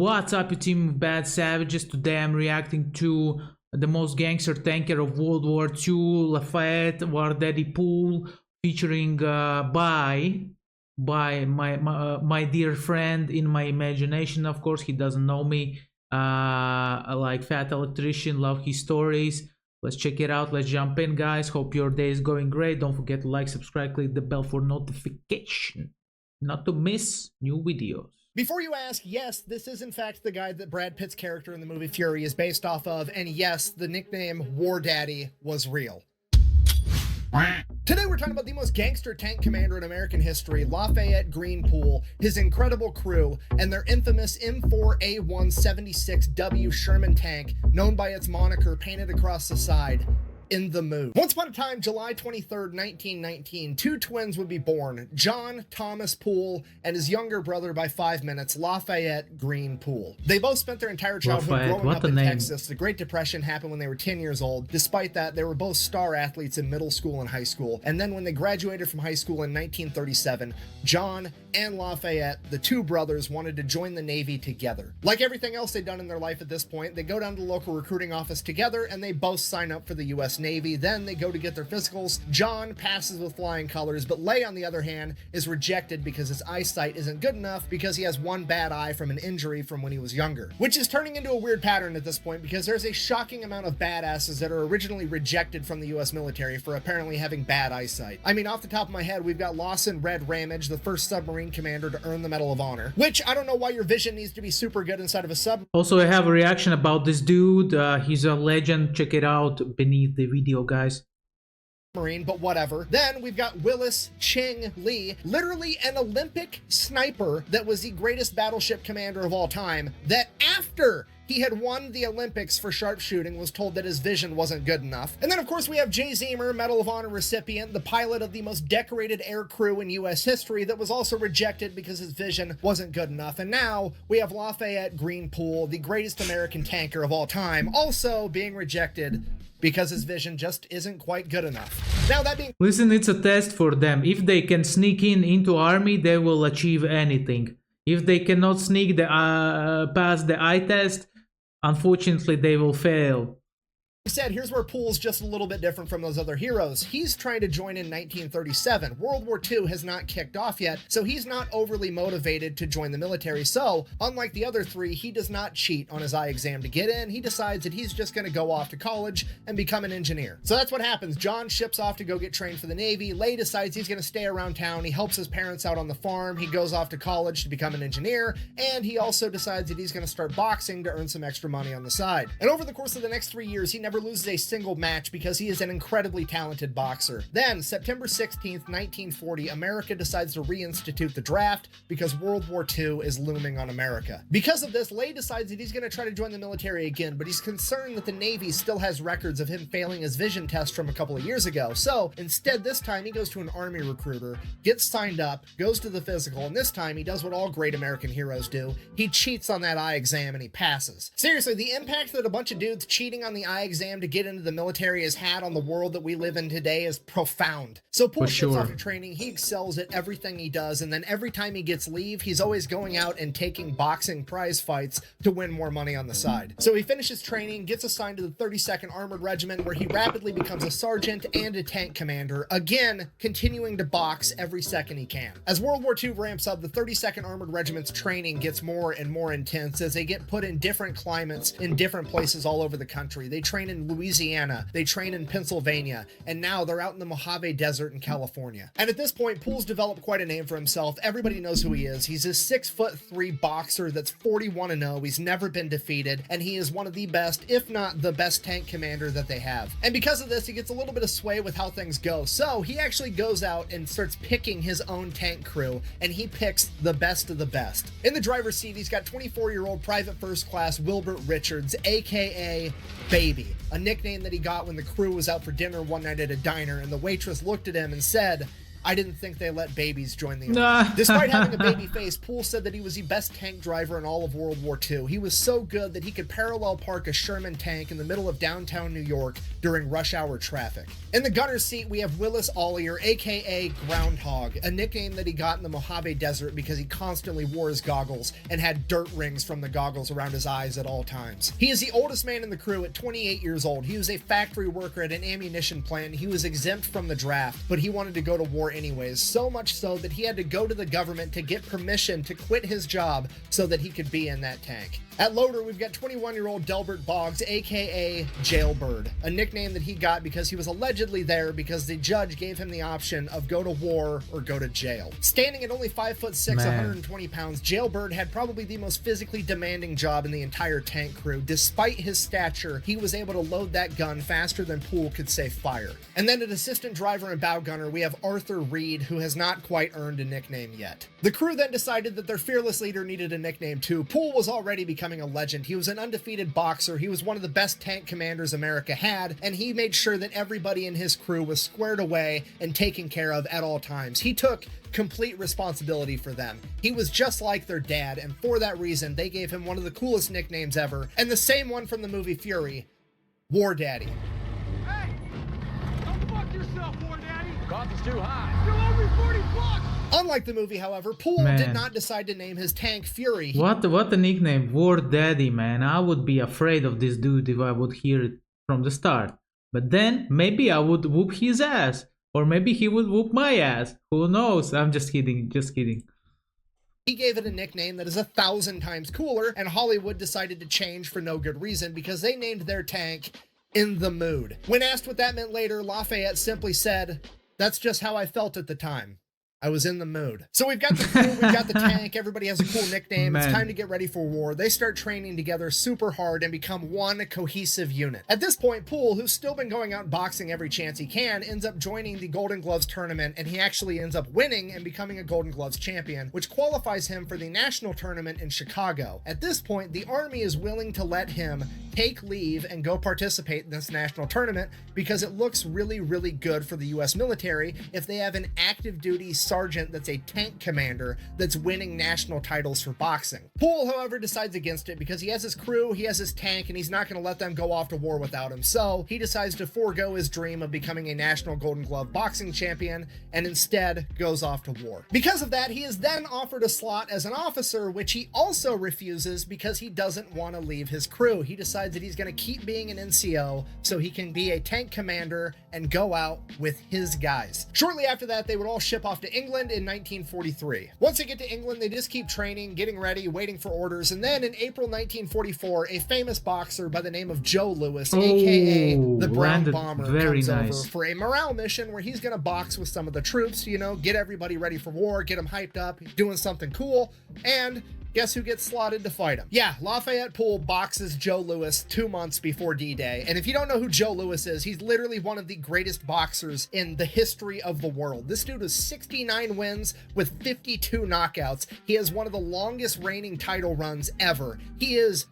What's up, you team of bad savages? Today I'm reacting to the most gangster tanker of World War II, Lafayette War Daddy Pool, featuring by my dear friend in my imagination. Of course, he doesn't know me. Like Fat Electrician, love his stories. Let's check it out. Let's jump in, guys. Hope your day is going great. Don't forget to like, subscribe, click the bell for notification, not to miss new videos. Before you ask, yes, this is in fact the guy that Brad Pitt's character in the movie Fury is based off of, and yes, the nickname War Daddy was real. Today we're talking about the most gangster tank commander in American history, Lafayette Greenpool, his incredible crew, and their infamous M4A176W Sherman tank, known by its moniker painted across the side, In the Mood. Once upon a time, July 23rd, 1919, two twins would be born, John Thomas Poole and his younger brother by 5 minutes, Lafayette Greenpool. They both spent their entire childhood growing up in Texas. The Great Depression happened when they were 10 years old. Despite that, they were both star athletes in middle school and high school. And then when they graduated from high school in 1937, John and Lafayette, the two brothers, wanted to join the Navy together. Like everything else they'd done in their life at this point, they go down to the local recruiting office together and they both sign up for the U.S. Navy. Then they go to get their physicals. John passes with flying colors, but Lay, on the other hand, is rejected because his eyesight isn't good enough because he has one bad eye from an injury from when he was younger. Which is turning into a weird pattern at this point because there's a shocking amount of badasses that are originally rejected from the U.S. military for apparently having bad eyesight. I mean, off the top of my head, we've got Lawson Red Ramage, the first submarine commander to earn the Medal of Honor, which I don't know why your vision needs to be super good inside of a sub. Also, I have a reaction about this dude. He's a legend. Check it out beneath the video, guys. Marine, but whatever. Then we've got Willis Ching Lee, literally an Olympic sniper that was the greatest battleship commander of all time, that after he had won the Olympics for sharpshooting was told that his vision wasn't good enough. And then of course we have Jay Zemer, Medal of Honor recipient, the pilot of the most decorated air crew in US history that was also rejected because his vision wasn't good enough. And now we have Lafayette Greenpool, the greatest American tanker of all time, also being rejected because his vision just isn't quite good enough. Now that being... Listen, it's a test for them. If they can sneak into army, they will achieve anything. If they cannot sneak past the eye test, unfortunately they will fail. Said, here's where Poole's just a little bit different from those other heroes. He's trying to join in 1937. World War II has not kicked off yet, so he's not overly motivated to join the military. So, unlike the other three, he does not cheat on his eye exam to get in. He decides that he's just going to go off to college and become an engineer. So that's what happens. John ships off to go get trained for the Navy. Lay decides he's going to stay around town. He helps his parents out on the farm. He goes off to college to become an engineer, and he also decides that he's going to start boxing to earn some extra money on the side. And over the course of the next 3 years, he never loses a single match because he is an incredibly talented boxer. Then, September 16th, 1940, America decides to reinstitute the draft because World War II is looming on America. Because of this, Lay decides that he's going to try to join the military again, but he's concerned that the Navy still has records of him failing his vision test from a couple of years ago. So, instead, this time he goes to an army recruiter, gets signed up, goes to the physical, and this time he does what all great American heroes do. He cheats on that eye exam and he passes. Seriously, the impact that a bunch of dudes cheating on the eye exam to get into the military has had on the world that we live in today is profound. So Poole gets off to training, he excels at everything he does, and then every time he gets leave, he's always going out and taking boxing prize fights to win more money on the side. So he finishes training, gets assigned to the 32nd Armored Regiment, where he rapidly becomes a sergeant and a tank commander, again continuing to box every second he can. As World War II ramps up, the 32nd Armored Regiment's training gets more and more intense as they get put in different climates in different places all over the country. They train in Louisiana, they train in Pennsylvania, and now they're out in the Mojave Desert in California. And at this point, Poole's developed quite a name for himself. Everybody knows who he is. He's a 6'3" boxer that's 41-0. He's never been defeated, and he is one of the best, if not the best tank commander that they have. And because of this, he gets a little bit of sway with how things go. So he actually goes out and starts picking his own tank crew, and he picks the best of the best. In the driver's seat, he's got 24-year-old Private First Class Wilbert Richards, aka Baby, a nickname that he got when the crew was out for dinner one night at a diner, and the waitress looked at him and said, I didn't think they let babies join the Nah. army. Despite having a baby face, Poole said that he was the best tank driver in all of World War II. He was so good that he could parallel park a Sherman tank in the middle of downtown New York during rush hour traffic. In the gunner's seat, we have Willis Ollier, aka Groundhog, a nickname that he got in the Mojave Desert because he constantly wore his goggles and had dirt rings from the goggles around his eyes at all times. He is the oldest man in the crew at 28 years old. He was a factory worker at an ammunition plant. He was exempt from the draft, but he wanted to go to war anyways, so much so that he had to go to the government to get permission to quit his job so that he could be in that tank. At loader, we've got 21-year-old Delbert Boggs, aka Jailbird, a nickname that he got because he was allegedly there because the judge gave him the option of go to war or go to jail. Standing at only 5'6", 120 pounds, Jailbird had probably the most physically demanding job in the entire tank crew. Despite his stature, he was able to load that gun faster than Poole could say fire. And then at assistant driver and bow gunner, we have Arthur Reed, who has not quite earned a nickname yet. The crew then decided that their fearless leader needed a nickname too. Poole was already becoming a legend. He was an undefeated boxer. He was one of the best tank commanders America had, and he made sure that everybody in his crew was squared away and taken care of at all times. He took complete responsibility for them. He was just like their dad, and for that reason, they gave him one of the coolest nicknames ever, and the same one from the movie Fury, War Daddy. Hey! Don't fuck yourself, War Daddy! Cost is too high. Still owe me 40 bucks! Unlike the movie, however, Poole did not decide to name his tank Fury. What a nickname, War Daddy, man. I would be afraid of this dude if I would hear it from the start. But then maybe I would whoop his ass, or maybe he would whoop my ass. Who knows? I'm just kidding, just kidding. He gave it a nickname that is 1,000 times cooler, and Hollywood decided to change for no good reason because they named their tank In the Mood. When asked what that meant later, Lafayette simply said, "That's just how I felt at the time. I was in the mood." So we've got the crew, we've got the tank, everybody has a cool nickname. Man. It's time to get ready for war. They start training together super hard and become one cohesive unit. At this point, Poole, who's still been going out boxing every chance he can, ends up joining the Golden Gloves tournament, and he actually ends up winning and becoming a Golden Gloves champion, which qualifies him for the national tournament in Chicago. At this point, the Army is willing to let him take leave and go participate in this national tournament because it looks really, really good for the U.S. military if they have an active duty sergeant that's a tank commander that's winning national titles for boxing. Poole, however, decides against it because he has his crew, he has his tank, and he's not going to let them go off to war without him. So he decides to forego his dream of becoming a national Golden Glove boxing champion and instead goes off to war. Because of that, he is then offered a slot as an officer, which he also refuses because he doesn't want to leave his crew. He decides that he's going to keep being an NCO so he can be a tank commander and go out with his guys. Shortly after that, they would all ship off to England in 1943. Once they get to England, they just keep training, getting ready, waiting for orders, and then in April 1944, a famous boxer by the name of Joe Louis, aka the Brown Bomber, comes over for a morale mission where he's going to box with some of the troops, you know, get everybody ready for war, get them hyped up, doing something cool, and guess who gets slotted to fight him? Yeah, Lafayette Poole boxes Joe Louis 2 months before D-Day. And if you don't know who Joe Louis is, he's literally one of the greatest boxers in the history of the world. This dude has 69 wins with 52 knockouts. He has one of the longest reigning title runs ever. He is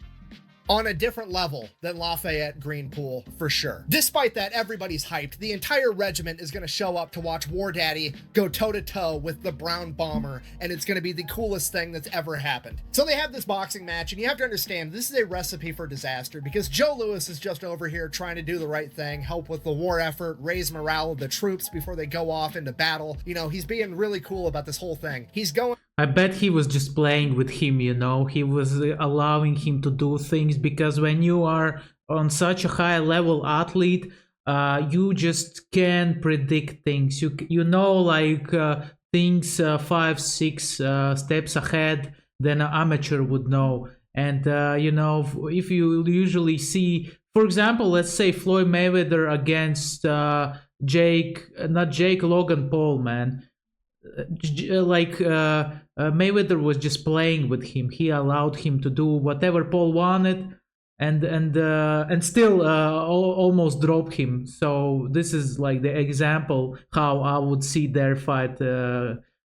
on a different level than Lafayette Greenpool, for sure. Despite that, everybody's hyped. The entire regiment is going to show up to watch War Daddy go toe-to-toe with the Brown Bomber, and it's going to be the coolest thing that's ever happened. So they have this boxing match, and you have to understand, this is a recipe for disaster, because Joe Louis is just over here trying to do the right thing, help with the war effort, raise morale of the troops before they go off into battle. You know, he's being really cool about this whole thing. He's going... I bet he was just playing with him, you know. He was allowing him to do things because when you are on such a high level athlete, you just can predict things. You know, like things 5-6 steps ahead than an amateur would know. And you know, if you usually see, for example, let's say Floyd Mayweather against Logan Paul, man. Mayweather was just playing with him. He allowed him to do whatever Paul wanted, and still almost dropped him. So this is like the example how I would see their fight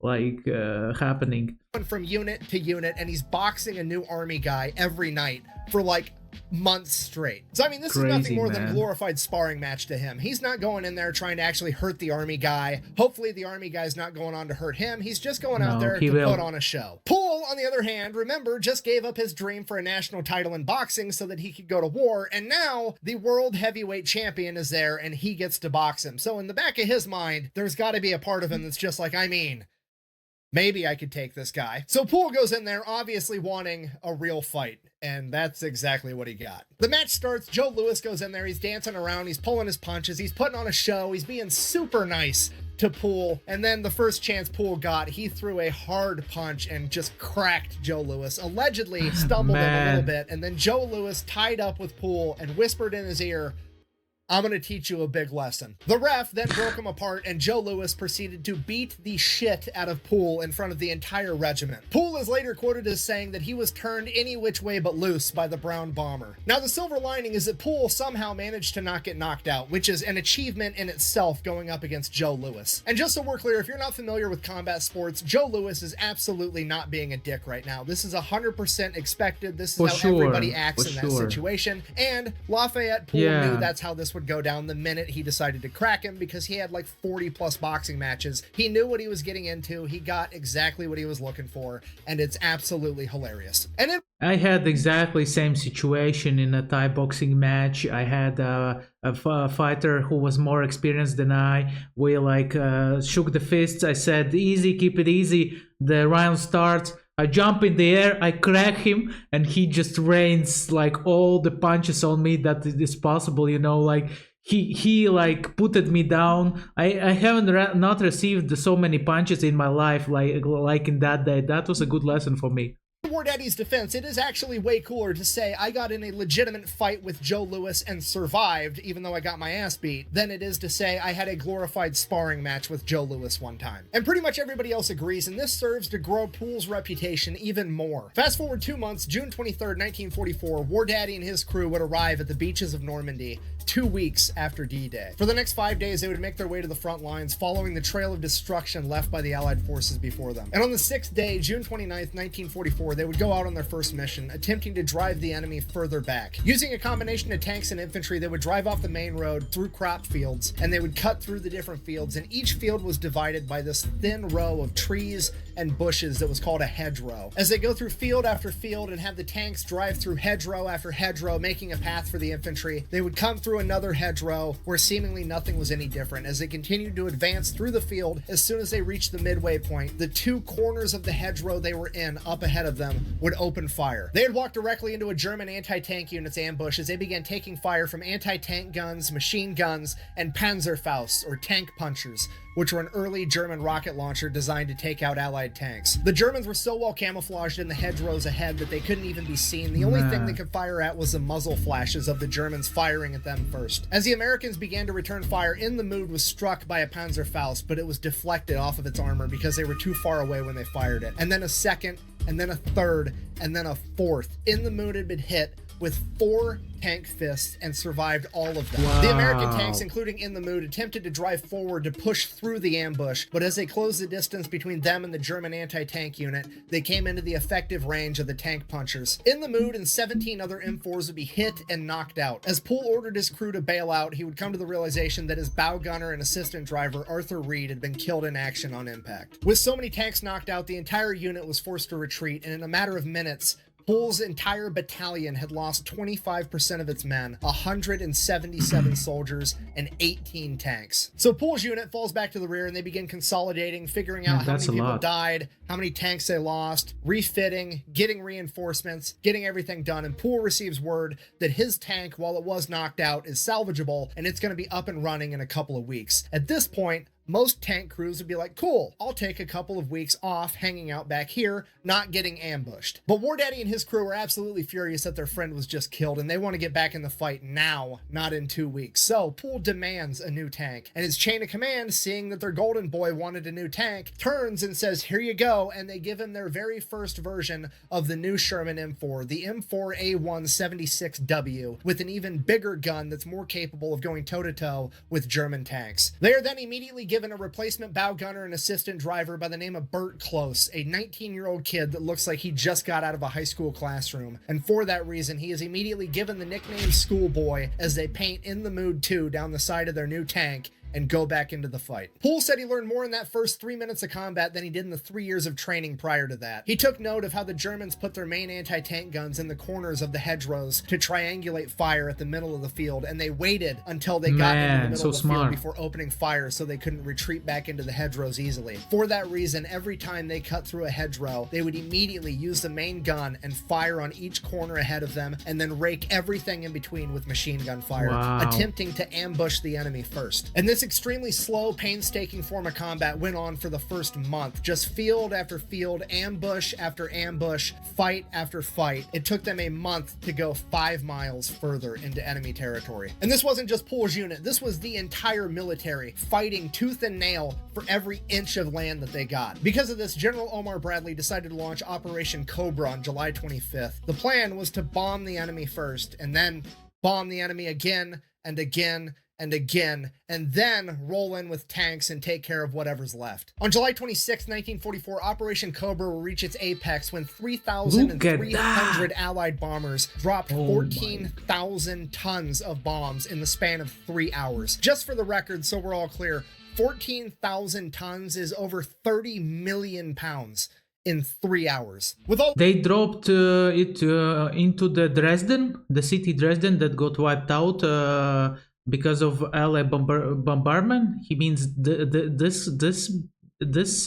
happening. From unit to unit, and he's boxing a new Army guy every night for like months straight. So I mean, this is nothing more than a glorified sparring match to him. He's not going in there trying to actually hurt the army guy. Hopefully the army guy's not going on to hurt him. He's just going out there to put on a show. Poole, on the other hand, remember, just gave up his dream for a national title in boxing so that he could go to war, and now the world heavyweight champion is there and he gets to box him. So in the back of his mind, there's got to be a part of him that's just like, I mean, maybe I could take this guy. So Poole goes in there obviously wanting a real fight, and that's exactly what he got. The match starts, Joe Louis goes in there, he's dancing around, he's pulling his punches, he's putting on a show, he's being super nice to Poole, and then the first chance Poole got, he threw a hard punch and just cracked Joe Louis, allegedly stumbled him a little bit, and then Joe Louis tied up with Poole and whispered in his ear, I'm going to teach you a big lesson. The ref then broke him apart, and Joe Louis proceeded to beat the shit out of Poole in front of the entire regiment. Poole is later quoted as saying that he was turned any which way but loose by the Brown Bomber. Now, the silver lining is that Poole somehow managed to not get knocked out, which is an achievement in itself going up against Joe Louis. And just so we're clear, if you're not familiar with combat sports, Joe Louis is absolutely not being a dick right now. This is 100% expected. This is how everybody acts in that situation. And Lafayette Poole knew that's how this would go down the minute he decided to crack him, because he had like 40 plus boxing matches. He knew what he was getting into. He got exactly what he was looking for, and it's absolutely hilarious. And I had exactly same situation in a Thai boxing match. I had a fighter who was more experienced than I. We like shook the fists. I said, easy, keep it easy. The round starts. I jump in the air, I crack him, and he just rains like all the punches on me that is possible, you know, like he like putted me down. I haven't not received so many punches in my life like in that day. That was a good lesson for me. War Daddy's defense, it is actually way cooler to say I got in a legitimate fight with Joe Louis and survived, even though I got my ass beat, than it is to say I had a glorified sparring match with Joe Louis one time. And pretty much everybody else agrees, and this serves to grow Poole's reputation even more. Fast forward 2 months, June 23rd, 1944, War Daddy and his crew would arrive at the beaches of Normandy 2 weeks after D-Day. For the next 5 days, they would make their way to the front lines, following the trail of destruction left by the Allied forces before them. And on the 6th day, June 29th, 1944, they would go out on their first mission, attempting to drive the enemy further back. Using a combination of tanks and infantry, they would drive off the main road through crop fields, and they would cut through the different fields, and each field was divided by this thin row of trees and bushes that was called a hedgerow. As they go through field after field and have the tanks drive through hedgerow after hedgerow, making a path for the infantry, they would come through another hedgerow where seemingly nothing was any different. As they continued to advance through the field, as soon as they reached the midway point, the 2 corners of the hedgerow they were in up ahead of them would open fire. They had walked directly into a German anti-tank unit's ambush as they began taking fire from anti-tank guns, machine guns, and Panzerfausts, or tank punchers, which were an early German rocket launcher designed to take out Allied tanks. The Germans were so well camouflaged in the hedgerows ahead that they couldn't even be seen. The only thing they could fire at was the muzzle flashes of the Germans firing at them first. As the Americans began to return fire, In the Mood was struck by a Panzerfaust, but it was deflected off of its armor because they were too far away when they fired it. And then a second, and then a third, and then a fourth. In the Mood had been hit with 4 tank fists and survived all of them. Wow. The American tanks, including In the Mood, attempted to drive forward to push through the ambush, but as they closed the distance between them and the German anti-tank unit, they came into the effective range of the tank punchers. In the Mood and 17 other M4s would be hit and knocked out. As Poole ordered his crew to bail out, he would come to the realization that his bow gunner and assistant driver, Arthur Reed, had been killed in action on impact. With so many tanks knocked out, the entire unit was forced to retreat, and in a matter of minutes, Poole's entire battalion had lost 25% of its men, 177 soldiers, and 18 tanks. So Poole's unit falls back to the rear, and they begin consolidating, figuring out how many people died, how many tanks they lost, refitting, getting reinforcements, getting everything done. And Poole receives word that his tank, while it was knocked out, is salvageable, and it's going to be up and running in a couple of weeks. At this point, most tank crews would be like, cool, I'll take a couple of weeks off hanging out back here, not getting ambushed. But War Daddy and his crew are absolutely furious that their friend was just killed, and they want to get back in the fight now, not in 2 weeks. So Poole demands a new tank, and his chain of command, seeing that their golden boy wanted a new tank, turns and says, here you go, and they give him their very first version of the new Sherman M4, the M4A176W, with an even bigger gun that's more capable of going toe-to-toe with German tanks. They are then immediately given a replacement bow gunner and assistant driver by the name of Bert Close, a 19-year-old kid that looks like he just got out of a high school classroom. And for that reason, he is immediately given the nickname Schoolboy as they paint In the Mood 2 down the side of their new tank and go back into the fight. Poole said he learned more in that first 3 minutes of combat than he did in the 3 years of training prior to that. He took note of how the Germans put their main anti-tank guns in the corners of the hedgerows to triangulate fire at the middle of the field, and they waited until they got into the middle of the field before opening fire so they couldn't retreat back into the hedgerows easily. For that reason, every time they cut through a hedgerow, they would immediately use the main gun and fire on each corner ahead of them, and then rake everything in between with machine gun fire, attempting to ambush the enemy first. And this extremely slow, painstaking form of combat went on for the first month. Just field after field, ambush after ambush, fight after fight. It took them a month to go 5 miles further into enemy territory. And this wasn't just Poole's unit. This was the entire military fighting tooth and nail for every inch of land that they got. Because of this, General Omar Bradley decided to launch Operation Cobra on July 25th. The plan was to bomb the enemy first, and then bomb the enemy again and again and again, and then roll in with tanks and take care of whatever's left. On July 26, 1944, Operation Cobra will reach its apex when 3,300 Allied bombers dropped 14,000 tons of bombs in the span of 3 hours. Just for the record, so we're all clear, 14,000 tons is over 30 million pounds in 3 hours. With all they dropped it into the Dresden, the city Dresden that got wiped out because of Allied bombardment. He means this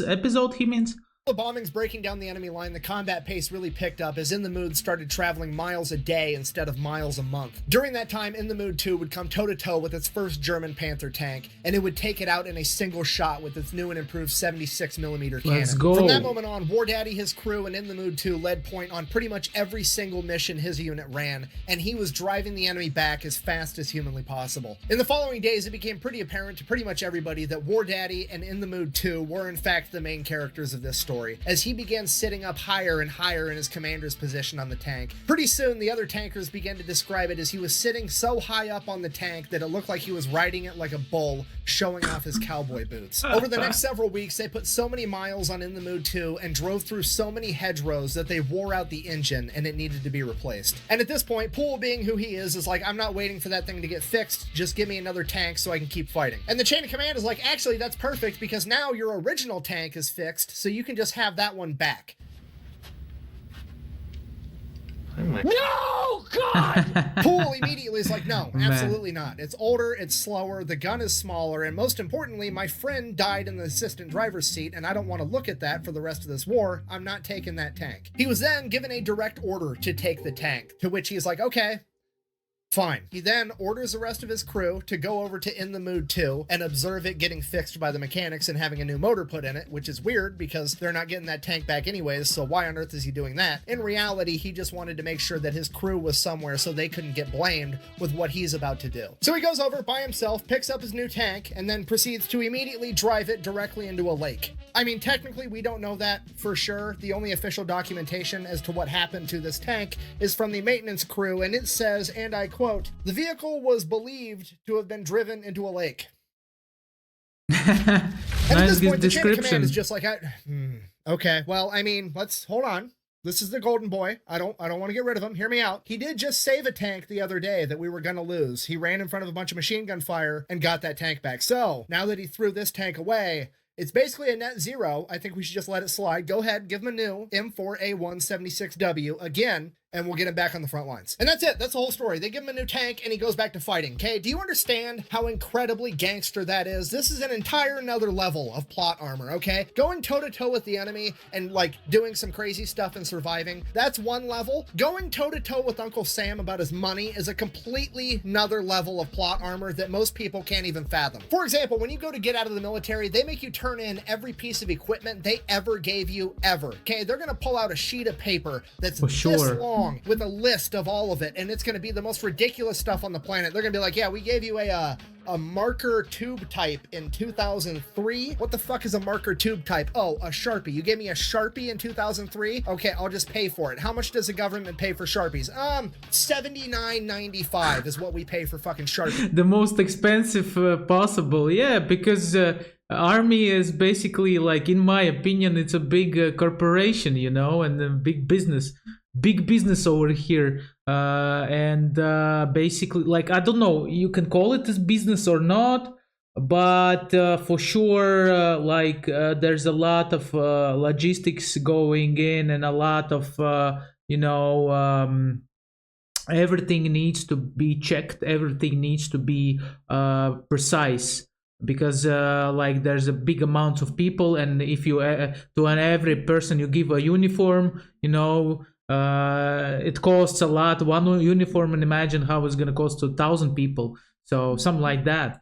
episode. He means the bombings breaking down the enemy line, the combat pace really picked up as In the Mood started traveling miles a day instead of miles a month. During that time, In the Mood 2 would come toe-to-toe with its first German Panther tank, and it would take it out in a single shot with its new and improved 76mm cannon. Let's go. From that moment on, War Daddy, his crew, and In the Mood 2 led point on pretty much every single mission his unit ran, and he was driving the enemy back as fast as humanly possible. In the following days, it became pretty apparent to pretty much everybody that War Daddy and In the Mood 2 were in fact the main characters of this story, as he began sitting up higher and higher in his commander's position on the tank. Pretty soon, the other tankers began to describe it as he was sitting so high up on the tank that it looked like he was riding it like a bull, showing off his cowboy boots. Over the next several weeks, they put so many miles on In the Mood 2 and drove through so many hedgerows that they wore out the engine and it needed to be replaced. And at this point, Poole, being who he is like, I'm not waiting for that thing to get fixed, just give me another tank so I can keep fighting. And the chain of command is like, actually, that's perfect because now your original tank is fixed, so you can just have that one back. No, God! Poole immediately is like, no, absolutely not. It's older, it's slower, the gun is smaller, and most importantly, my friend died in the assistant driver's seat, and I don't want to look at that for the rest of this war. I'm not taking that tank. He was then given a direct order to take the tank, to which he's like, okay, fine. He then orders the rest of his crew to go over to In the Mood 2 and observe it getting fixed by the mechanics and having a new motor put in it, which is weird because they're not getting that tank back anyways, so why on earth is he doing that? In reality, he just wanted to make sure that his crew was somewhere so they couldn't get blamed with what he's about to do. So he goes over by himself, picks up his new tank, and then proceeds to immediately drive it directly into a lake. I mean, technically, we don't know that for sure. The only official documentation as to what happened to this tank is from the maintenance crew, and it says, and I quote, "The vehicle was believed to have been driven into a lake." And at this point, the chain of command is just like, okay, well, I mean, let's hold on. This is the golden boy. I don't want to get rid of him. Hear me out. He did just save a tank the other day that we were going to lose. He ran in front of a bunch of machine gun fire and got that tank back. So now that he threw this tank away, it's basically a net zero. I think we should just let it slide. Go ahead, give him a new M4A176W again, and we'll get him back on the front lines. And that's it. That's the whole story. They give him a new tank, and he goes back to fighting. Okay, do you understand how incredibly gangster that is? This is an entire another level of plot armor, okay? Going toe-to-toe with the enemy and, like, doing some crazy stuff and surviving, that's one level. Going toe-to-toe with Uncle Sam about his money is a completely another level of plot armor that most people can't even fathom. For example, when you go to get out of the military, they make you turn in every piece of equipment they ever gave you, ever. Okay, they're gonna pull out a sheet of paper that's this long long with a list of all of it, and it's going to be the most ridiculous stuff on the planet. They're going to be like, yeah, we gave you a marker tube type in 2003. What the fuck is a marker tube type? Oh, a Sharpie. You gave me a Sharpie in 2003? Okay, I'll just pay for it. How much does the government pay for Sharpies? $79.95 is what we pay for fucking Sharpies. The most expensive possible, yeah, because Army is basically, like, in my opinion, it's a big corporation, you know, and a big business over here. And basically, like, I don't know, you can call it as business or not, but for sure, there's a lot of logistics going in, and a lot of, everything needs to be checked, everything needs to be precise, because there's a big amount of people, and if you to every person you give a uniform, it costs a lot, one uniform, and imagine how it's going to cost to 1,000 people, so something like that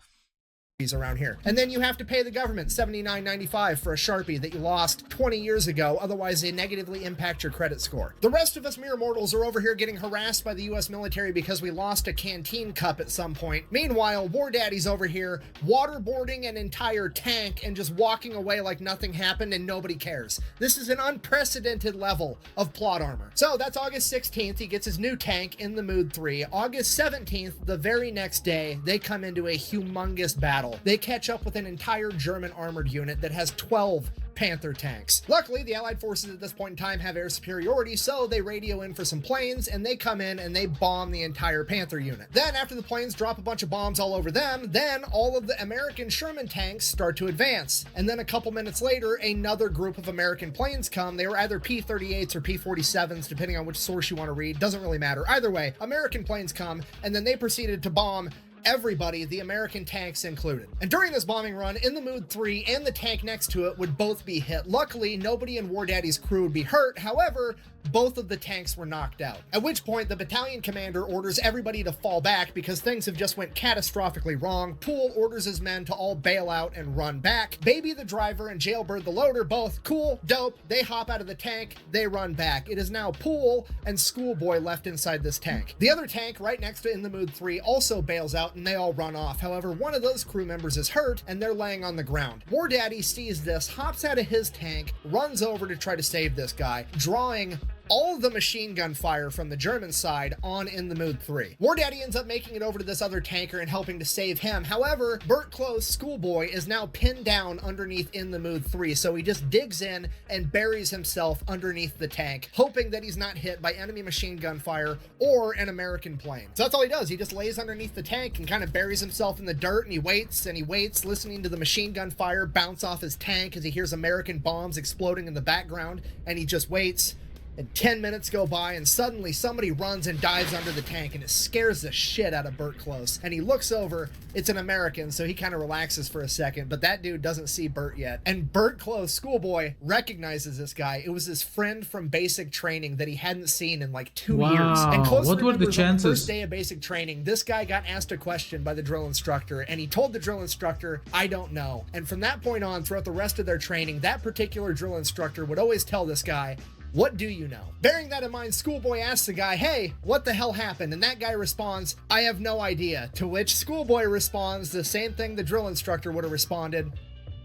around here. And then you have to pay the government $79.95 for a Sharpie that you lost 20 years ago, otherwise they negatively impact your credit score. The rest of us mere mortals are over here getting harassed by the US military because we lost a canteen cup at some point. Meanwhile, War Daddy's over here waterboarding an entire tank and just walking away like nothing happened and nobody cares. This is an unprecedented level of plot armor. So that's August 16th, he gets his new tank in the Mood 3. August 17th, the very next day, they come into a humongous battle. They catch up with an entire German armored unit that has 12 Panther tanks. Luckily, the Allied forces at this point in time have air superiority, so they radio in for some planes, and they come in and they bomb the entire Panther unit. Then, after the planes drop a bunch of bombs all over them, then all of the American Sherman tanks start to advance. And then a couple minutes later, another group of American planes come. They were either P-38s or P-47s, depending on which source you want to read. Doesn't really matter. Either way, American planes come, and then they proceeded to bomb everybody, the American tanks included. And during this bombing run, in the Mood 3 and the tank next to it would both be hit. Luckily, nobody in War Daddy's crew would be hurt. However, both of the tanks were knocked out. At which point, the battalion commander orders everybody to fall back because things have just went catastrophically wrong. Poole orders his men to all bail out and run back. Baby the driver and Jailbird the loader, both cool, dope. They hop out of the tank, they run back. It is now Poole and Schoolboy left inside this tank. The other tank right next to in the Mood 3 also bails out and they all run off. However, one of those crew members is hurt and they're laying on the ground. War Daddy sees this, hops out of his tank, runs over to try to save this guy, drawing all the machine gun fire from the German side on in the Mood 3. War Daddy ends up making it over to this other tanker and helping to save him. However, Bert Close, Schoolboy, is now pinned down underneath in the Mood 3, so he just digs in and buries himself underneath the tank, hoping that he's not hit by enemy machine gun fire or an American plane. So that's all he does. He just lays underneath the tank and kind of buries himself in the dirt, and he waits, listening to the machine gun fire bounce off his tank as he hears American bombs exploding in the background, and he just waits. And 10 minutes go by, and suddenly somebody runs and dives under the tank, and it scares the shit out of Bert Close. And he looks over, it's an American, so he kind of relaxes for a second, but that dude doesn't see Bert yet. And Bert Close, Schoolboy, recognizes this guy. It was his friend from basic training that he hadn't seen in like 2 years. And Close what were the chances? On the first day of basic training, this guy got asked a question by the drill instructor, and he told the drill instructor, I don't know. And from that point on, throughout the rest of their training, that particular drill instructor would always tell this guy, what do you know? Bearing that in mind, Schoolboy asks the guy, hey, what the hell happened? And that guy responds, I have no idea. To which Schoolboy responds the same thing the drill instructor would have responded,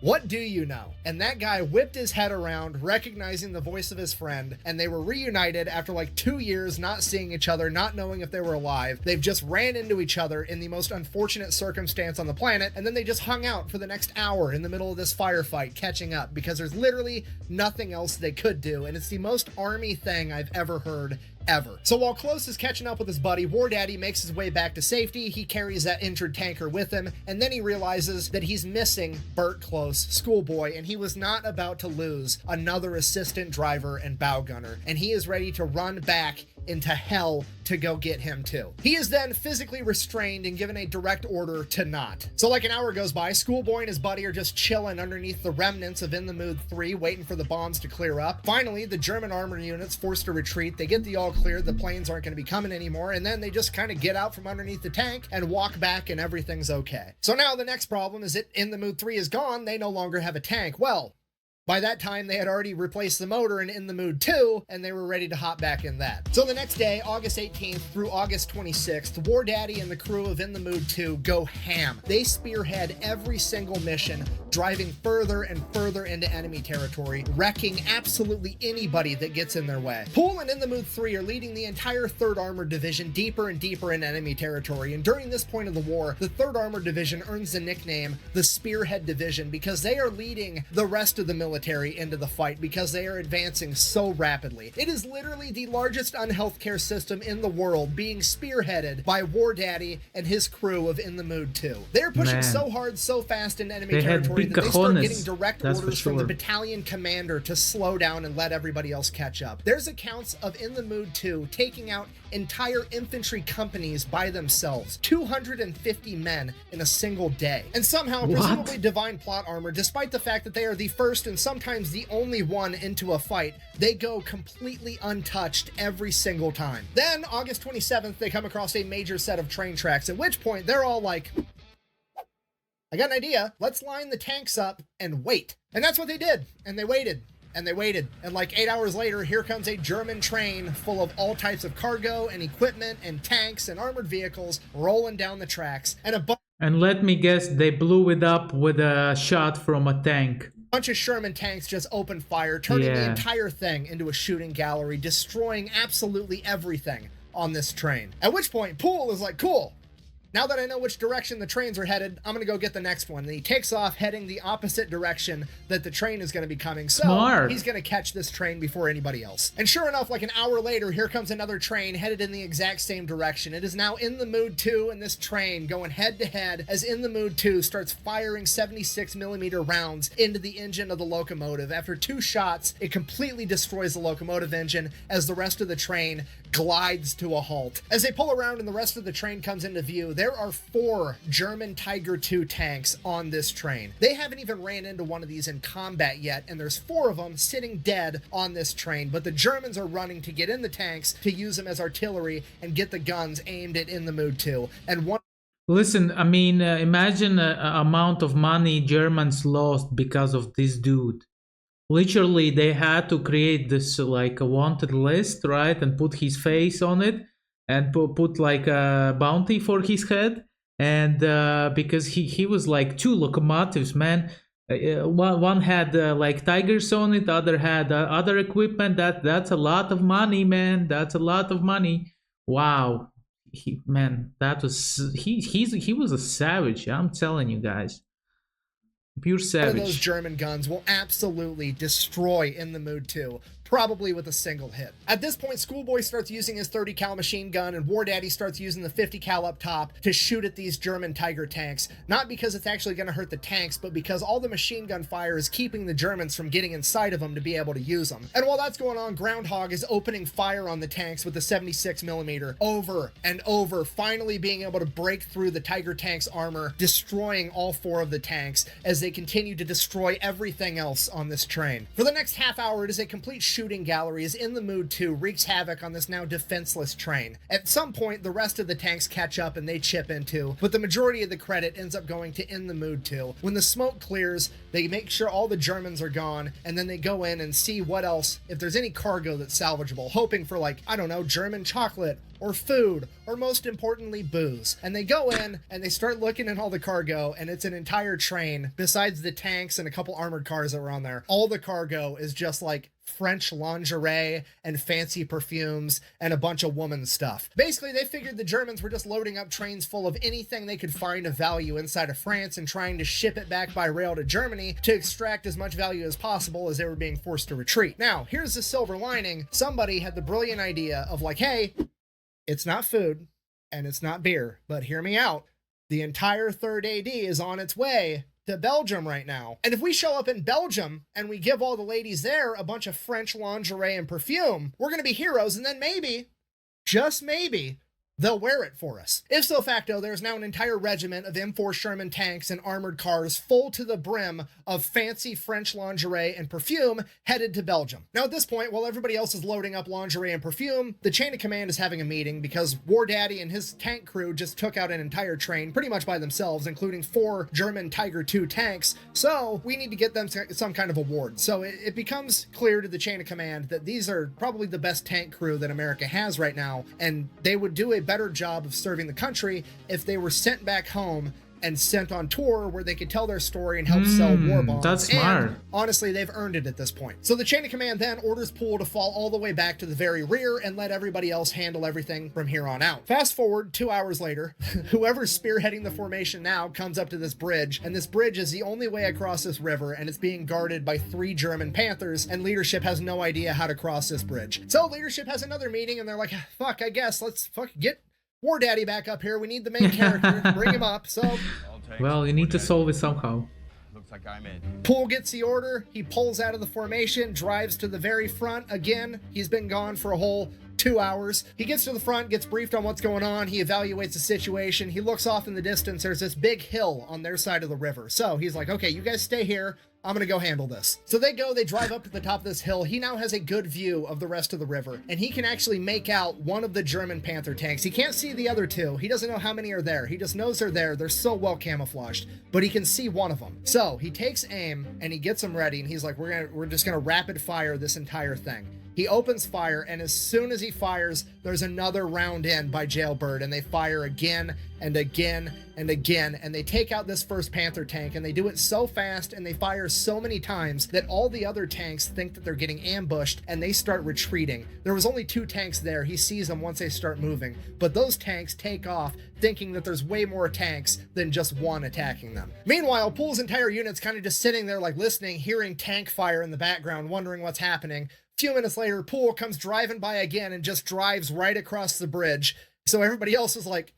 what do you know? And that guy whipped his head around, recognizing the voice of his friend, and they were reunited after like 2 years not seeing each other, not knowing if they were alive. They've just ran into each other in the most unfortunate circumstance on the planet, and then they just hung out for the next hour in the middle of this firefight, catching up, because there's literally nothing else they could do, and it's the most army thing I've ever heard ever. So while Close is catching up with his buddy, War Daddy makes his way back to safety. He carries that injured tanker with him, and then he realizes that he's missing Bert Close, Schoolboy, and he was not about to lose another assistant driver and bow gunner, and he is ready to run back into hell to go get him too. He is then physically restrained and given a direct order to not. So like an hour goes by, Schoolboy and his buddy are just chilling underneath the remnants of in the Mood 3, waiting for the bombs to clear up. Finally, the German armor unit's forced to retreat. They get the all clear, the planes aren't going to be coming anymore, and then they just kind of get out from underneath the tank and walk back, and everything's okay. So now the next problem is that in the Mood 3 is gone, they no longer have a tank. Well, By that time, they had already replaced the motor in the Mood 2, and they were ready to hop back in that. So the next day, August 18th through August 26th, War Daddy and the crew of In the Mood 2 go ham. They spearhead every single mission, driving further and further into enemy territory, wrecking absolutely anybody that gets in their way. Poole and In the Mood 3 are leading the entire 3rd Armored Division deeper and deeper into enemy territory, and during this point of the war, the 3rd Armored Division earns the nickname the Spearhead Division because they are leading the rest of the military into the fight because they are advancing so rapidly. It is literally the largest unhealthcare system in the world being spearheaded by War Daddy and his crew of In the Mood 2. They're pushing so hard, so fast into enemy territory that they start getting direct orders from the battalion commander to slow down and let everybody else catch up. There's accounts of In the Mood 2 taking out entire infantry companies by themselves, 250 men in a single day. And somehow, presumably divine plot armor, despite the fact that they are the first and sometimes the only one into a fight, they go completely untouched every single time. Then, August 27th, they come across a major set of train tracks, at which point they're all like, I got an idea, let's line the tanks up and wait. And that's what they did, and they waited. And they waited, and like 8 hours later, here comes a German train full of all types of cargo and equipment and tanks and armored vehicles rolling down the tracks, and let me guess, they blew it up with a shot from a tank. Bunch of Sherman tanks just opened fire, turning the entire thing into a shooting gallery, destroying absolutely everything on this train. At which point, Poole is like, cool. Now that I know which direction the trains are headed, I'm going to go get the next one. And he takes off heading the opposite direction that the train is going to be coming. So he's going to catch this train before anybody else. And sure enough, like an hour later, here comes another train headed in the exact same direction. It is now In the Mood 2 and this train going head to head as In the Mood 2 starts firing 76mm rounds into the engine of the locomotive. After 2 shots, it completely destroys the locomotive engine as the rest of the train glides to a halt. As they pull around and the rest of the train comes into view, there are 4 German Tiger II tanks on this train. They haven't even ran into one of these in combat yet, and there's 4 of them sitting dead on this train, but the Germans are running to get in the tanks to use them as artillery and get the guns aimed at In the Mood 2. And one Listen, I mean, imagine the amount of money Germans lost because of this dude. Literally, they had to create this like a wanted list, right, and put his face on it, and put like a bounty for his head. And because he was like 2 locomotives, man. One had like tigers on it, the other had other equipment. That's a lot of money, man. That's a lot of money. Wow, he was a savage. I'm telling you guys. Pure savage. One of those German guns will absolutely destroy In the Mood 2, probably with a single hit. At this point, Schoolboy starts using his 30 cal machine gun and War Daddy starts using the 50 cal up top to shoot at these German Tiger tanks, not because it's actually going to hurt the tanks, but because all the machine gun fire is keeping the Germans from getting inside of them to be able to use them. And while that's going on, Groundhog is opening fire on the tanks with the 76mm over and over, finally being able to break through the Tiger tanks armor, destroying all 4 of the tanks as they continue to destroy everything else on this train. For the next half hour, it is a complete shooting gallery as In the Mood 2 wreaks havoc on this now defenseless train. At some point, the rest of the tanks catch up and they chip into, but the majority of the credit ends up going to In the Mood 2. When the smoke clears, they make sure all the Germans are gone, and then they go in and see what else, if there's any cargo that's salvageable, hoping for like, I don't know, German chocolate, or food, or most importantly, booze. And they go in and they start looking at all the cargo, and it's an entire train, besides the tanks and a couple armored cars that were on there. All the cargo is just like French lingerie and fancy perfumes and a bunch of woman stuff. Basically, they figured the Germans were just loading up trains full of anything they could find of value inside of France and trying to ship it back by rail to Germany to extract as much value as possible as they were being forced to retreat. Now, here's the silver lining. Somebody had the brilliant idea of like, hey, it's not food and it's not beer, but hear me out. The entire 3rd AD is on its way to Belgium right now. And if we show up in Belgium and we give all the ladies there a bunch of French lingerie and perfume, we're going to be heroes. And then maybe, just maybe, they'll wear it for us. Ipso facto, there's now an entire regiment of M4 Sherman tanks and armored cars full to the brim of fancy French lingerie and perfume headed to Belgium. Now at this point, while everybody else is loading up lingerie and perfume, the chain of command is having a meeting because War Daddy and his tank crew just took out an entire train pretty much by themselves, including 4 German Tiger II tanks, so we need to get them some kind of award. So it becomes clear to the chain of command that these are probably the best tank crew that America has right now, and they would do a better job of serving the country if they were sent back home and sent on tour where they could tell their story and help sell war bonds. That's smart. And honestly, they've earned it at this point. So the chain of command then orders Poole to fall all the way back to the very rear and let everybody else handle everything from here on out. Fast forward 2 hours later, whoever's spearheading the formation now comes up to this bridge, and this bridge is the only way across this river, and it's being guarded by 3 German Panthers, and leadership has no idea how to cross this bridge. So leadership has another meeting, and they're like, fuck, I guess let's get War Daddy back up here. We need the main character. Bring him up. So, well, you need to solve it somehow. Looks like I'm in. Poole gets the order. He pulls out of the formation, drives to the very front. Again, he's been gone for a whole 2 hours. He gets to the front, gets briefed on what's going on. He evaluates the situation. He looks off in the distance. There's this big hill on their side of the river. So he's like, okay, you guys stay here. I'm gonna go handle this. So they drive up to the top of this hill. He now has a good view of the rest of the river, and he can actually make out one of the German Panther tanks. He can't see the other 2. He doesn't know how many are there. He just knows they're there. They're so well camouflaged, but he can see one of them. So he takes aim and he gets them ready, and he's like, we're just gonna rapid fire this entire thing. He opens fire, and as soon as he fires, there's another round in by Jailbird, and they fire again and again and again, and they take out this first Panther tank, and they do it so fast and they fire so many times that all the other tanks think that they're getting ambushed, and they start retreating. There was only 2 tanks there. He sees them once they start moving, but those tanks take off thinking that there's way more tanks than just one attacking them. Meanwhile, Poole's entire unit's kind of just sitting there like listening, hearing tank fire in the background, wondering what's happening. A few minutes later, Poole comes driving by again and just drives right across the bridge. So everybody else is like,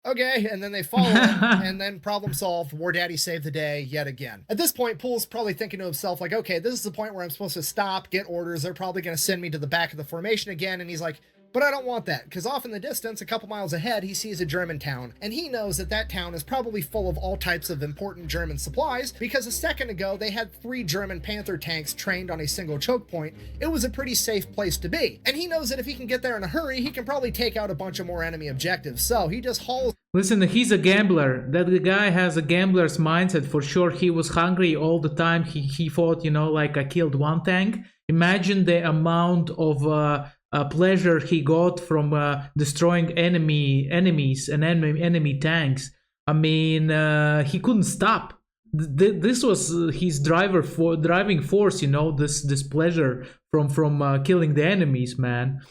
okay, and then they follow him, and then problem solved. War Daddy saved the day yet again. At this point, Poole's probably thinking to himself, like, okay, this is the point where I'm supposed to stop, get orders. They're probably going to send me to the back of the formation again. And he's like, but I don't want that, because off in the distance, a couple miles ahead, he sees a German town, and he knows that that town is probably full of all types of important German supplies, because a second ago, they had 3 German Panther tanks trained on a single choke point. It was a pretty safe place to be, and he knows that if he can get there in a hurry, he can probably take out a bunch of more enemy objectives, so he just hauls. Listen, he's a gambler. That guy has a gambler's mindset for sure. He was hungry all the time. He thought, you know, like, I killed 1 tank. Imagine the amount of pleasure he got from destroying enemies and enemy tanks. I mean, he couldn't stop. This was his driving force, you know, this pleasure from killing the enemies, man.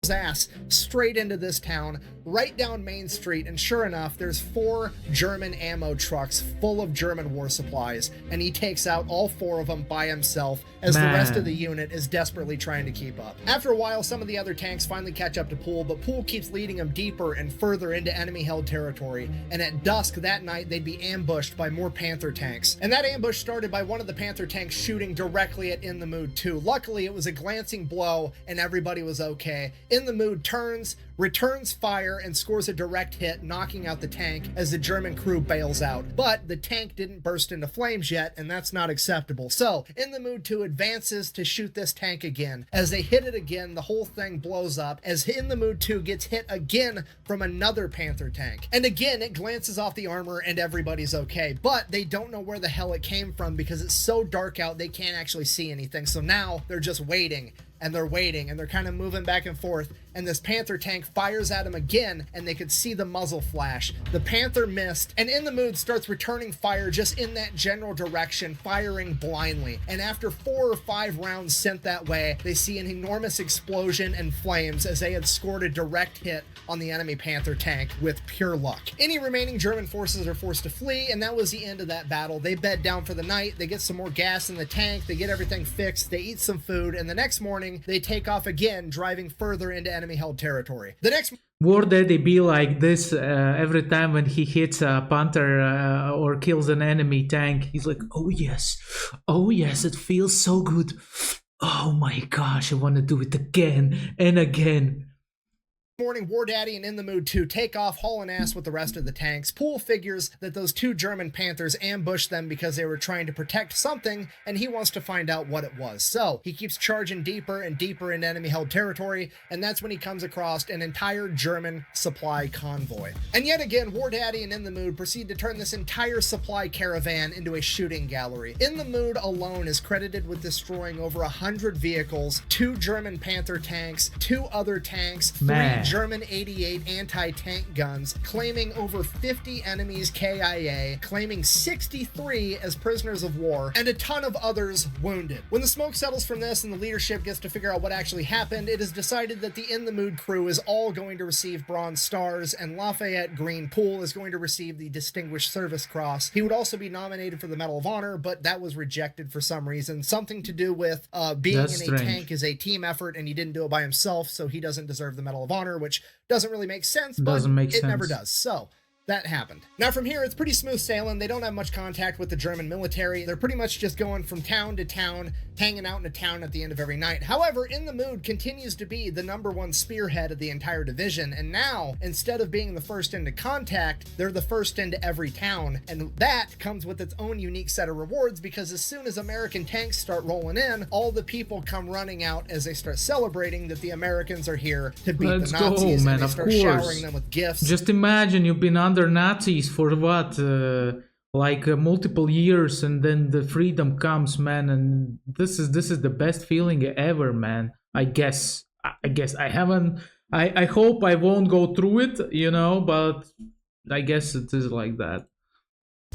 Ass straight into this town, right down Main Street, and sure enough, there's 4 German ammo trucks full of German war supplies, and he takes out all 4 of them by himself as the rest of the unit is desperately trying to keep up. After a while, some of the other tanks finally catch up to Poole, but Poole keeps leading them deeper and further into enemy-held territory, and at dusk that night, they'd be ambushed by more Panther tanks. And that ambush started by one of the Panther tanks shooting directly at In the Mood 2. Luckily, it was a glancing blow, and everybody was okay. In the Mood turns, returns fire, and scores a direct hit, knocking out the tank as the German crew bails out. But the tank didn't burst into flames yet, and that's not acceptable. So, In the Mood 2 advances to shoot this tank again. As they hit it again, the whole thing blows up, as In the Mood 2 gets hit again from another Panther tank. And again, it glances off the armor, and everybody's okay. But they don't know where the hell it came from, because it's so dark out, they can't actually see anything. So now, they're just waiting. And they're waiting, and they're kind of moving back and forth, and this Panther tank fires at him again, and they could see the muzzle flash. The Panther missed, and In the Mood starts returning fire just in that general direction, firing blindly. And after 4 or 5 rounds sent that way, they see an enormous explosion and flames as they had scored a direct hit on the enemy Panther tank with pure luck. Any remaining German forces are forced to flee, and that was the end of that battle. They bed down for the night, they get some more gas in the tank, they get everything fixed, they eat some food, and the next morning, they take off again, driving further into enemy-held territory. The next War Daddy be like this every time when he hits a Panther or kills an enemy tank. He's like, oh yes, it feels so good. Oh my gosh, I want to do it again and again. Morning, War Daddy and In the Mood 2 take off hauling ass with the rest of the tanks. Poole figures that those 2 German Panthers ambushed them because they were trying to protect something, and he wants to find out what it was. So he keeps charging deeper and deeper into enemy-held territory, and that's when he comes across an entire German supply convoy. And yet again, War Daddy and In the Mood proceed to turn this entire supply caravan into a shooting gallery. In the Mood alone is credited with destroying over 100 vehicles, 2 German Panther tanks, 2 other tanks, 3 German 88 anti-tank guns, claiming over 50 enemies KIA, claiming 63 as prisoners of war, and a ton of others wounded. When the smoke settles from this and the leadership gets to figure out what actually happened, it is decided that the In the Mood crew is all going to receive Bronze Stars, and Lafayette Green Poole is going to receive the Distinguished Service Cross. He would also be nominated for the Medal of Honor, but that was rejected for some reason. Something to do with being in a tank is a team effort, and he didn't do it by himself, so he doesn't deserve the Medal of Honor, which doesn't really make sense, but it never does. So that happened. Now from here, it's pretty smooth sailing. They don't have much contact with the German military. They're pretty much just going from town to town, hanging out in a town at the end of every night. However, In the Mood continues to be the #1 spearhead of the entire division, and now, instead of being the first into contact, they're the first into every town, and that comes with its own unique set of rewards, because as soon as American tanks start rolling in, all the people come running out as they start celebrating that the Americans are here to beat the Nazis, and they start showering them with gifts. Just imagine you've been under Nazis for what, multiple years, and then the freedom comes, man, and this is the best feeling ever, man. I guess I haven't. I hope I won't go through it, you know, but I guess it is like that.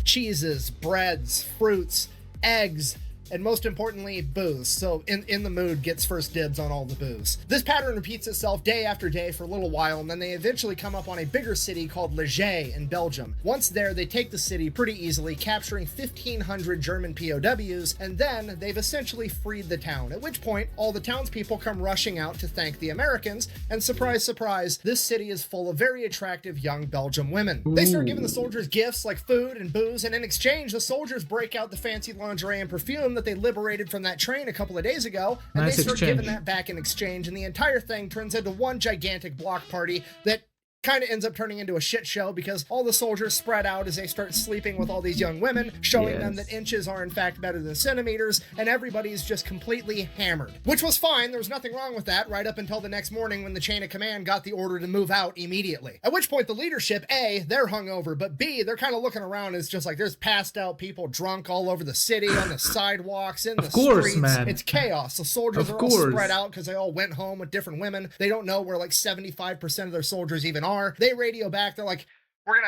Cheeses, breads, fruits, eggs, and most importantly, booze. So In the Mood gets first dibs on all the booze. This pattern repeats itself day after day for a little while, and then they eventually come up on a bigger city called Lafayette in Belgium. Once there, they take the city pretty easily, capturing 1,500 German POWs, and then they've essentially freed the town, at which point all the townspeople come rushing out to thank the Americans, and surprise, surprise, this city is full of very attractive young Belgian women. They start giving the soldiers gifts like food and booze, and in exchange, the soldiers break out the fancy lingerie and perfume that they liberated from that train a couple of days ago, and they start giving that back in exchange, and the entire thing turns into one gigantic block party that kind of ends up turning into a shit show, because all the soldiers spread out as they start sleeping with all these young women, showing them that inches are in fact better than centimeters, and everybody's just completely hammered. Which was fine, there was nothing wrong with that, right up until the next morning when the chain of command got the order to move out immediately. At which point the leadership, A, they're hungover, but B, they're kind of looking around as just like there's passed out people drunk all over the city, on the sidewalks, in the streets. Man. It's chaos. The soldiers are all spread out because they all went home with different women. They don't know where like 75% of their soldiers even are. They radio back, they're like, we're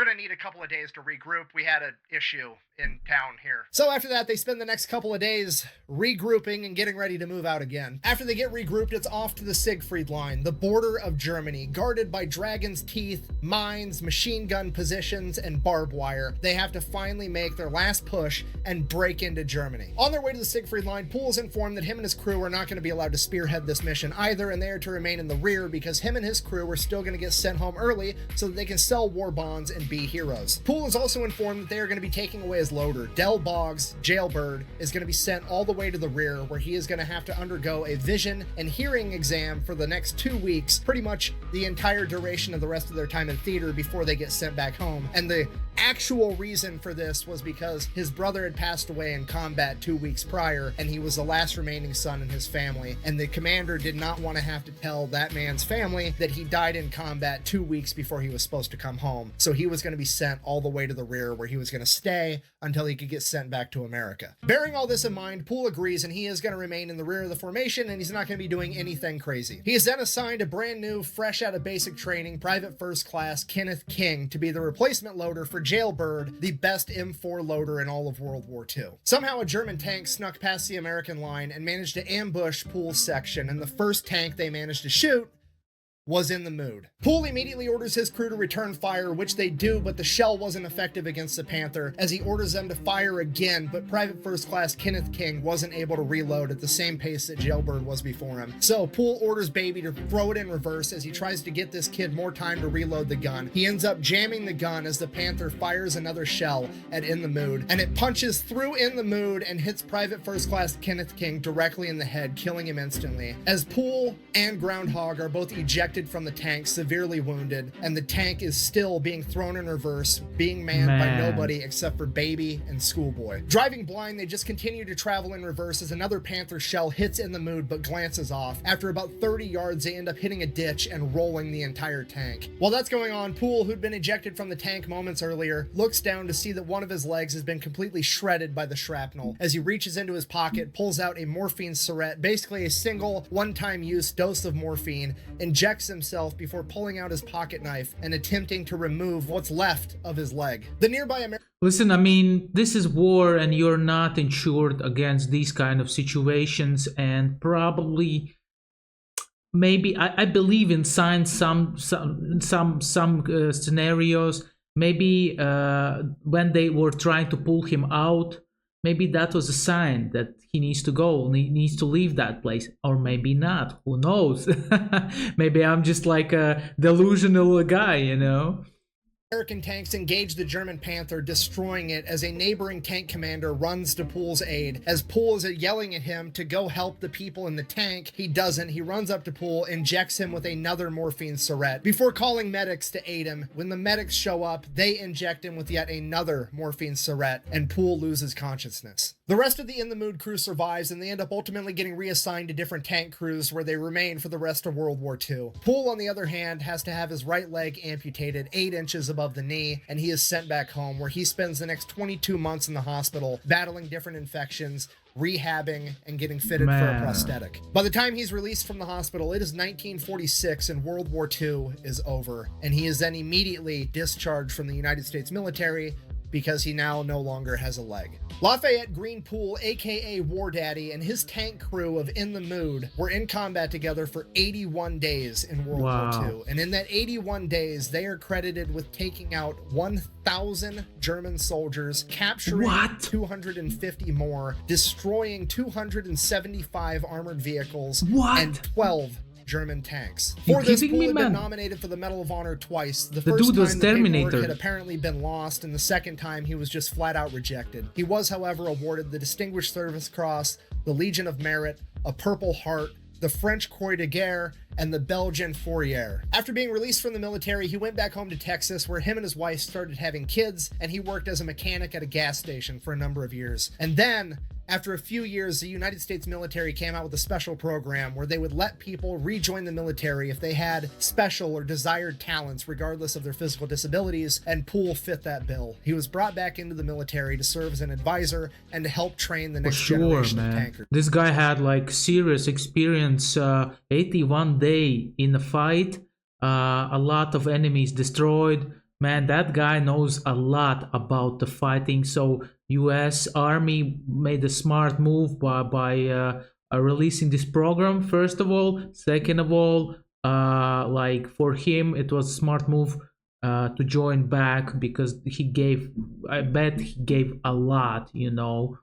gonna need a couple of days to regroup. We had an issue in town here. So after that, they spend the next couple of days regrouping and getting ready to move out again. After they get regrouped, it's off to the Siegfried Line, the border of Germany, guarded by dragon's teeth, mines, machine gun positions, and barbed wire. They have to finally make their last push and break into Germany. On their way to the Siegfried Line, Poole's informed that him and his crew are not going to be allowed to spearhead this mission either, and they are to remain in the rear because him and his crew are still going to get sent home early so that they can sell war bonds and be heroes. Poole is also informed that they are going to be taking away his loader. Del Boggs, Jailbird, is going to be sent all the way to the rear, where he is going to have to undergo a vision and hearing exam for the next 2 weeks, pretty much the entire duration of the rest of their time in theater before they get sent back home. And the actual reason for this was because his brother had passed away in combat 2 weeks prior, and he was the last remaining son in his family, and the commander did not want to have to tell that man's family that he died in combat 2 weeks before he was supposed to come home. So he was going to be sent all the way to the rear, where he was going to stay until he could get sent back to America. Bearing all this in mind, Poole agrees, and he is going to remain in the rear of the formation, and he's not going to be doing anything crazy. He is then assigned a brand new, fresh out of basic training, Private First Class Kenneth King to be the replacement loader for Jailbird, the best M4 loader in all of World War II. Somehow a German tank snuck past the American line and managed to ambush Poole's section, and the first tank they managed to shoot was In the Mood. Poole immediately orders his crew to return fire, which they do, but the shell wasn't effective against the Panther, as he orders them to fire again, but Private First Class Kenneth King wasn't able to reload at the same pace that Jailbird was before him. So Poole orders Baby to throw it in reverse as he tries to get this kid more time to reload the gun. He ends up jamming the gun as the Panther fires another shell at In the Mood, and it punches through In the Mood and hits Private First Class Kenneth King directly in the head, killing him instantly. As Poole and Groundhog are both ejected ejected from the tank, severely wounded, and the tank is still being thrown in reverse, being manned by nobody except for Baby and Schoolboy. Driving blind, they just continue to travel in reverse as another Panther shell hits In the Mood but glances off. After about 30 yards, they end up hitting a ditch and rolling the entire tank. While that's going on, Poole, who'd been ejected from the tank moments earlier, looks down to see that one of his legs has been completely shredded by the shrapnel. As he reaches into his pocket, pulls out a morphine syringe, basically a single one-time use dose of morphine, injects himself before pulling out his pocket knife and attempting to remove what's left of his leg. The nearby American... Listen, I mean, this is war and you're not insured against these kind of situations, and probably maybe I believe in science some scenarios. Maybe when they were trying to pull him out, maybe that was a sign that he needs to go, and he needs to leave that place, or maybe not. Who knows? Maybe I'm just like a delusional guy, you know? American tanks engage the German Panther, destroying it as a neighboring tank commander runs to Poole's aid. As Poole is yelling at him to go help the people in the tank, he doesn't. He runs up to Poole, injects him with another morphine syringe before calling medics to aid him. When the medics show up, they inject him with yet another morphine syringe, and Poole loses consciousness. The rest of the In the Mood crew survives, and they end up ultimately getting reassigned to different tank crews where they remain for the rest of World War II. Poole, on the other hand, has to have his right leg amputated 8 inches above the knee, and he is sent back home, where he spends the next 22 months in the hospital battling different infections, rehabbing, and getting fitted for a prosthetic. By the time he's released from the hospital, it is 1946 and World War II is over, and he is then immediately discharged from the United States military because he now no longer has a leg. Lafayette Green Poole, aka War Daddy, and his tank crew of In the Mood were in combat together for 81 days in World War II. And in that 81 days, they are credited with taking out 1,000 German soldiers, capturing 250 more, destroying 275 armored vehicles, and 12 German tanks. For this, Poole had been nominated for the Medal of Honor twice. The first dude was time the Terminator. paperwork had apparently been lost, and the second time he was just flat out rejected. He was, however, awarded the Distinguished Service Cross, the Legion of Merit, a Purple Heart, the French Croix de Guerre, and the Belgian Fourrière. After being released from the military, he went back home to Texas, where him and his wife started having kids, and he worked as a mechanic at a gas station for a number of years. And then, after a few years, the United States military came out with a special program where they would let people rejoin the military if they had special or desired talents, regardless of their physical disabilities, and Poole fit that bill. He was brought back into the military to serve as an advisor and to help train the next generation of tankers. This guy had like serious experience, 81 day in a fight, a lot of enemies destroyed. Man, that guy knows a lot about the fighting. So US Army made a smart move by releasing this program, first of all. Second of all, like for him, it was a smart move to join back, because I bet he gave a lot, you know.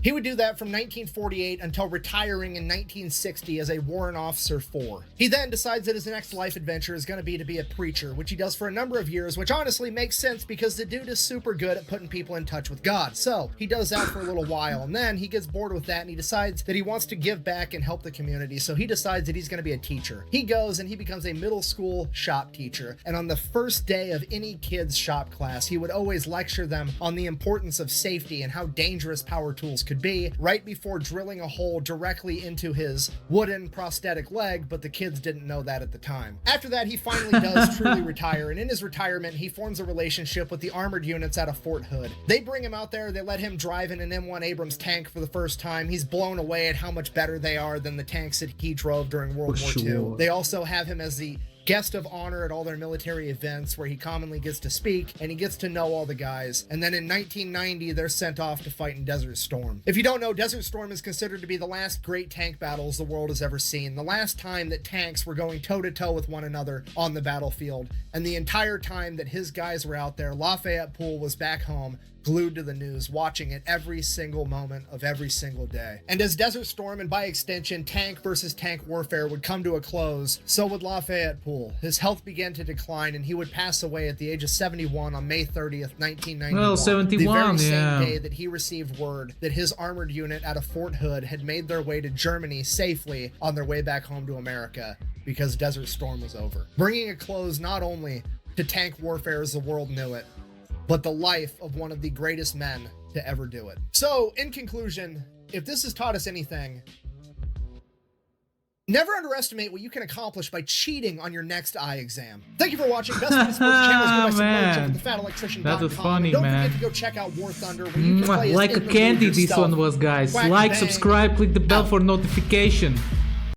He would do that from 1948 until retiring in 1960 as a warrant officer 4. He then decides that his next life adventure is going to be a preacher, which he does for a number of years, which honestly makes sense because the dude is super good at putting people in touch with God. So he does that for a little while, and then he gets bored with that, and he decides that he wants to give back and help the community. So he decides that he's going to be a teacher. He goes and he becomes a middle school shop teacher, and on the first day of any kid's shop class, he would always lecture them on the importance of safety and how dangerous power tools could be, right before drilling a hole directly into his wooden prosthetic leg, but the kids didn't know that at the time. After that, he finally does truly retire, and in his retirement, he forms a relationship with the armored units out of Fort Hood. They bring him out there, they let him drive in an M1 Abrams tank for the first time. He's blown away at how much better they are than the tanks that he drove during World War II. They also have him as the guest of honor at all their military events, where he commonly gets to speak and he gets to know all the guys. And then in 1990, they're sent off to fight in Desert Storm. If you don't know, Desert Storm is considered to be the last great tank battles the world has ever seen. The last time that tanks were going toe-to-toe with one another on the battlefield. And the entire time that his guys were out there, Lafayette Poole was back home, glued to the news, watching it every single moment of every single day. And as Desert Storm, and by extension tank versus tank warfare, would come to a close, so would Lafayette Poole. His health began to decline, and he would pass away at the age of 71 on May 30th, 1991. Well, 71, the very same day that he received word that his armored unit out of Fort Hood had made their way to Germany safely on their way back home to America. because Desert Storm was over, bringing a close not only to tank warfare as the world knew it, but the life of one of the greatest men to ever do it. So, in conclusion, if this has taught us anything, never underestimate what you can accomplish by cheating on your next eye exam. Thank you for watching. Best of the Sports Channel is good by some merch over thefatelectrician.com. That was funny, Don't man. forget to go check out War Thunder, where you can play Like a candy, this one was, guys. Whack Like, bang. subscribe, click the bell Out. for notification.